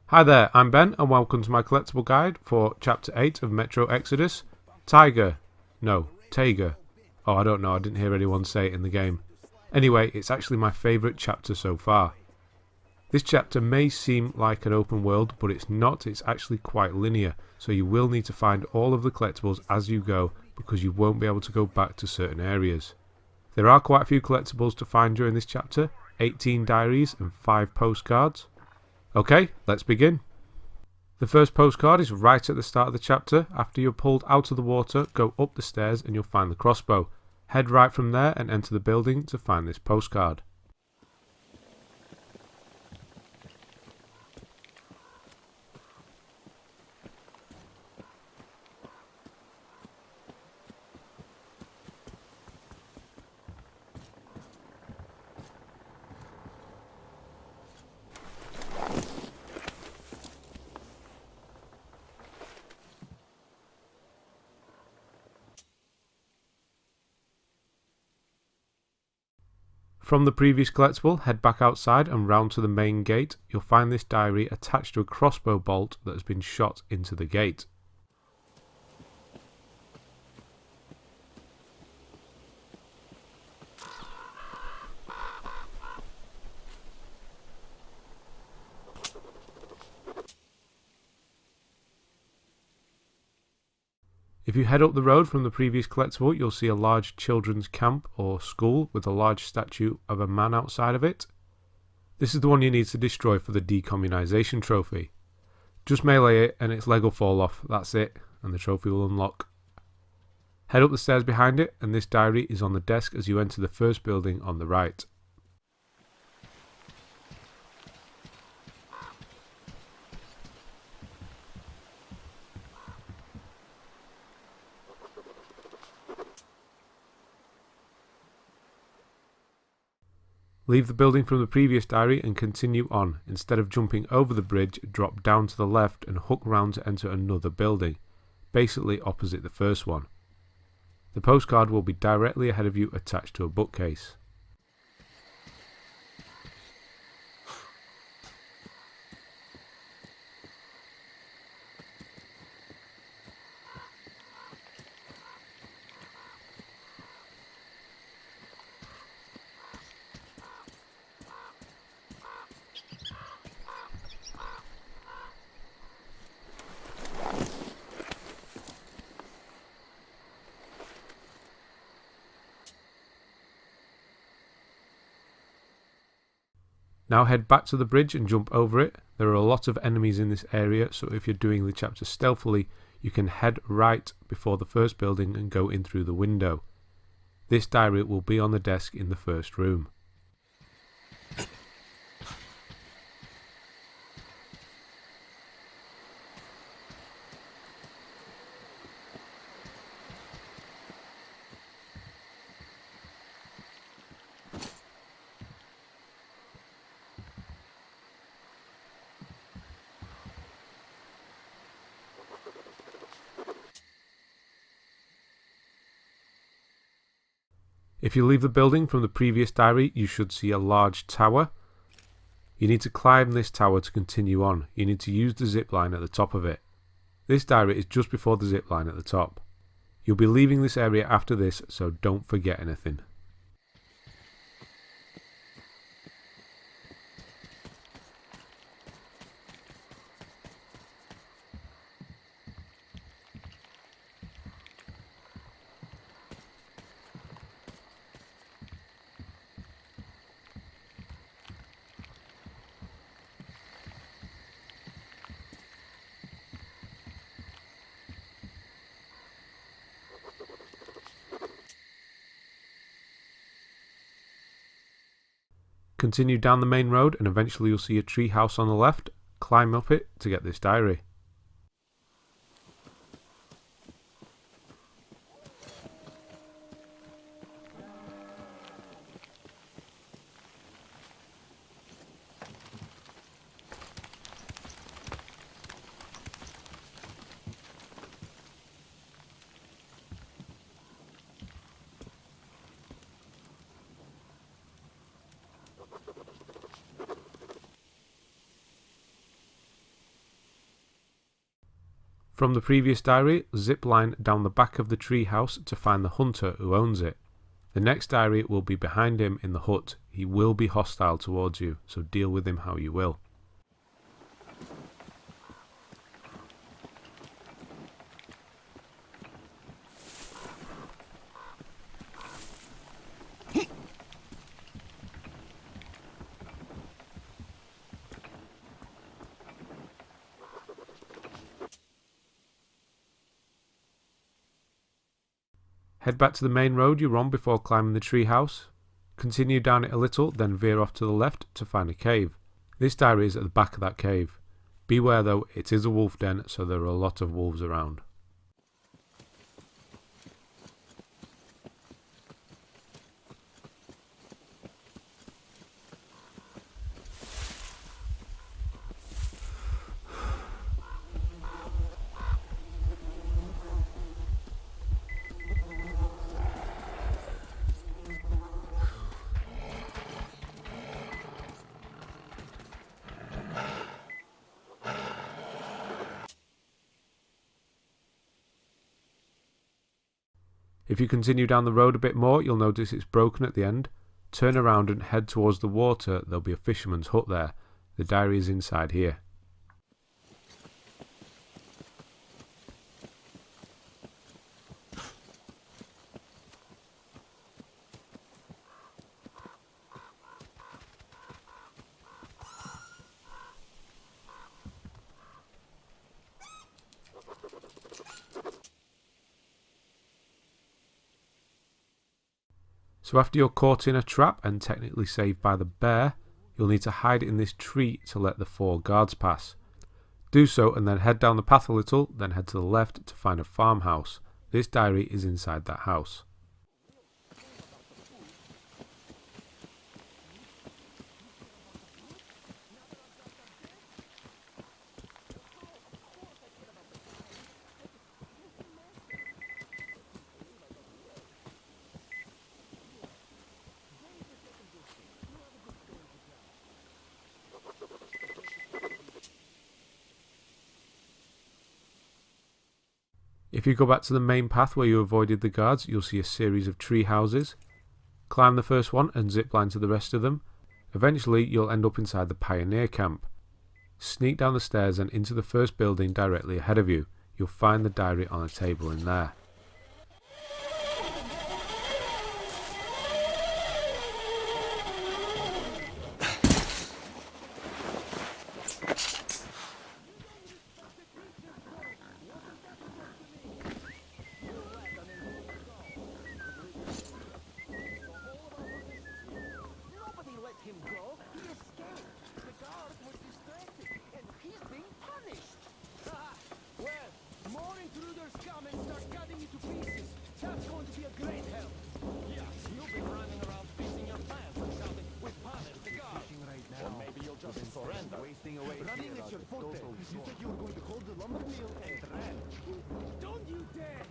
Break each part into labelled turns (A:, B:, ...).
A: Hi there, I'm Ben and welcome to my collectible guide for Chapter 8 of Metro Exodus, Taiga. No, Taiga. Oh, I don't know, I didn't hear anyone say it in the game. Anyway, it's actually my favourite chapter so far. This chapter may seem like an open world, but it's not, it's actually quite linear, so you will need to find all of the collectibles as you go because you won't be able to go back to certain areas. There are quite a few collectibles to find during this chapter, 18 diaries and 5 postcards. Okay, let's begin. The first postcard is right at the start of the chapter. After you're pulled out of the water, go up the stairs and you'll find the crossbow. Head right from there and enter the building to find this postcard. From the previous collectible, head back outside and round to the main gate. You'll find this diary attached to a crossbow bolt that has been shot into the gate. If you head up the road from the previous collectible, you'll see a large children's camp or school with a large statue of a man outside of it. This is the one you need to destroy for the decommunization trophy. Just melee it and its leg will fall off, that's it, and the trophy will unlock. Head up the stairs behind it and this diary is on the desk as you enter the first building on the right. Leave the building from the previous diary and continue on. Instead of jumping over the bridge, drop down to the left and hook round to enter another building, basically opposite the first one. The postcard will be directly ahead of you attached to a bookcase. Now head back to the bridge and jump over it. There are a lot of enemies in this area, so if you're doing the chapter stealthily, you can head right before the first building and go in through the window. This diary will be on the desk in the first room. If you leave the building from the previous diary, you should see a large tower. You need to climb this tower to continue on. You need to use the zip line at the top of it. This diary is just before the zip line at the top. You'll be leaving this area after this, so don't forget anything. Continue down the main road and eventually you'll see a tree house on the left. Climb up it to get this diary. From the previous diary, zip line down the back of the tree house to find the hunter who owns it. The next diary will be behind him in the hut. He will be hostile towards you, so deal with him how you will. Head back to the main road you're on before climbing the tree house. Continue down it a little, then veer off to the left to find a cave. This diary is at the back of that cave. Beware though, it is a wolf den, so there are a lot of wolves around. If you continue down the road a bit more, you'll notice it's broken at the end. Turn around and head towards the water. There'll be a fisherman's hut there. The diary is inside here. So after you're caught in a trap and technically saved by the bear, you'll need to hide in this tree to let the 4 guards pass. Do so and then head down the path a little, then head to the left to find a farmhouse. This diary is inside that house. If you go back to the main path where you avoided the guards, you'll see a series of tree houses. Climb the first one and zipline to the rest of them. Eventually, you'll end up inside the pioneer camp. Sneak down the stairs and into the first building directly ahead of you. You'll find the diary on a table in there.
B: Don't you dare!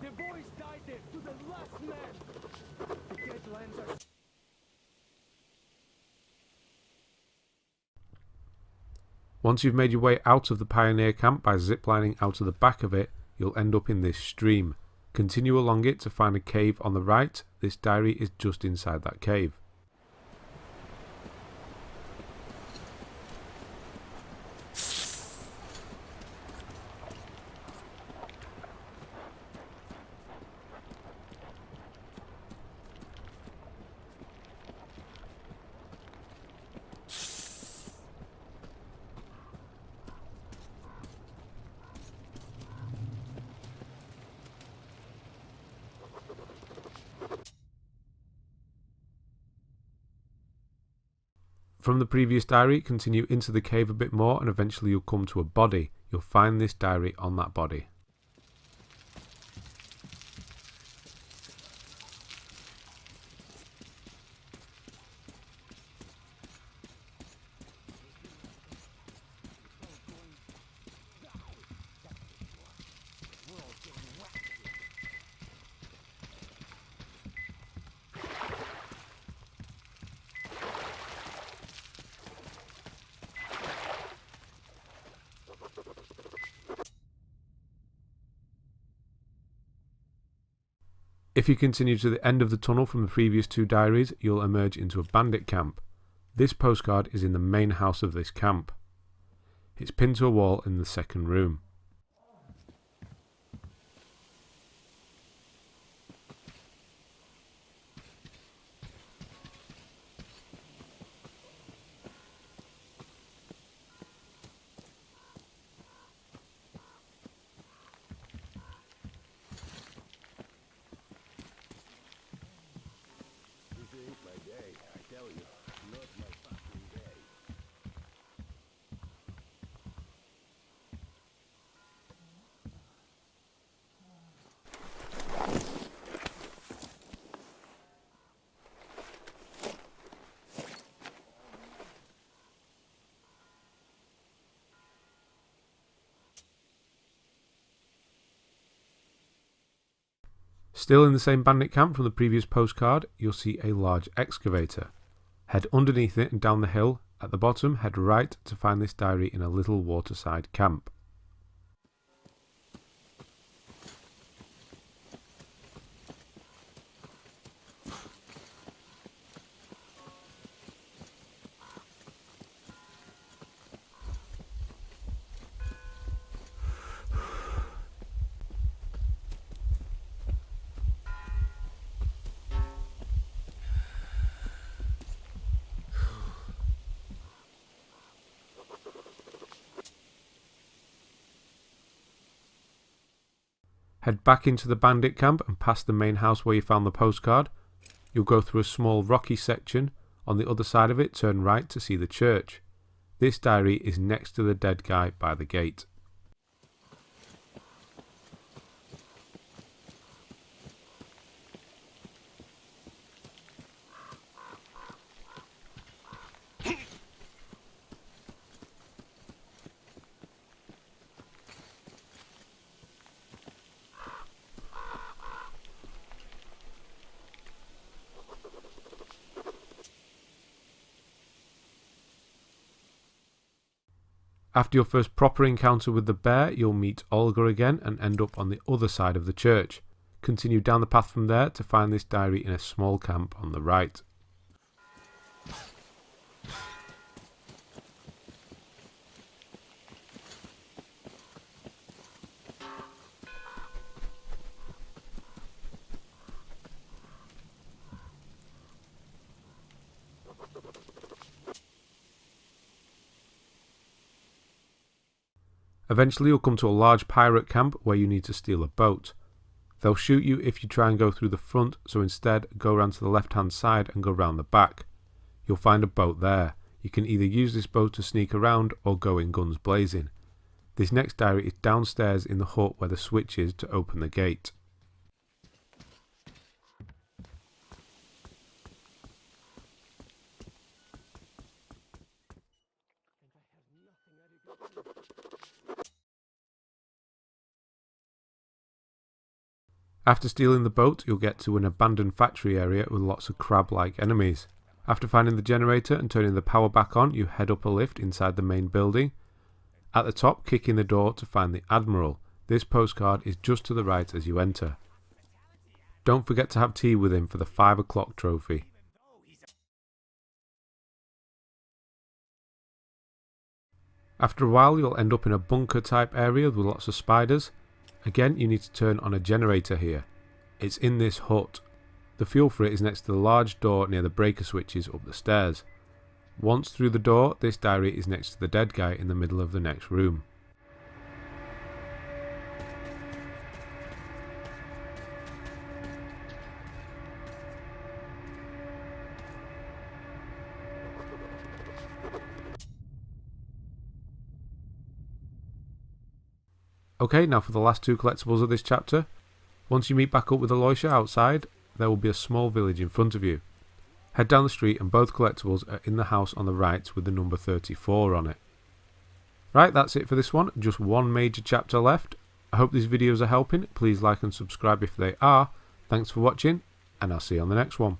B: The boys died there to the last man! The deadlands are...
A: Once you've made your way out of the pioneer camp by ziplining out of the back of it, you'll end up in this stream. Continue along it to find a cave on the right. This diary is just inside that cave. From the previous diary, continue into the cave a bit more and eventually you'll come to a body. You'll find this diary on that body. If you continue to the end of the tunnel from the previous 2 diaries, you'll emerge into a bandit camp. This postcard is in the main house of this camp. It's pinned to a wall in the second room. Still in the same bandit camp from the previous postcard, you'll see a large excavator. Head underneath it and down the hill. At the bottom, head right to find this diary in a little waterside camp. Head back into the bandit camp and past the main house where you found the postcard. You'll go through a small rocky section. On the other side of it, turn right to see the church. This diary is next to the dead guy by the gate. After your first proper encounter with the bear, you'll meet Olga again and end up on the other side of the church. Continue down the path from there to find this diary in a small camp on the right. Eventually you'll come to a large pirate camp where you need to steal a boat. They'll shoot you if you try and go through the front, so instead go around to the left hand side and go round the back. You'll find a boat there. You can either use this boat to sneak around or go in guns blazing. This next diary is downstairs in the hut where the switch is to open the gate. After stealing the boat, you'll get to an abandoned factory area with lots of crab-like enemies. After finding the generator and turning the power back on, you head up a lift inside the main building. At the top, kick in the door to find the Admiral. This postcard is just to the right as you enter. Don't forget to have tea with him for the 5 o'clock trophy. After a while, you'll end up in a bunker type area with lots of spiders. Again, you need to turn on a generator here. It's in this hut. The fuel for it is next to the large door near the breaker switches up the stairs. Once through the door, this diary is next to the dead guy in the middle of the next room. Okay, now for the last 2 collectibles of this chapter. Once you meet back up with Aloysia outside, there will be a small village in front of you. Head down the street and both collectibles are in the house on the right with the number 34 on it. Right, that's it for this one. Just one major chapter left. I hope these videos are helping. Please like and subscribe if they are. Thanks for watching, and I'll see you on the next one.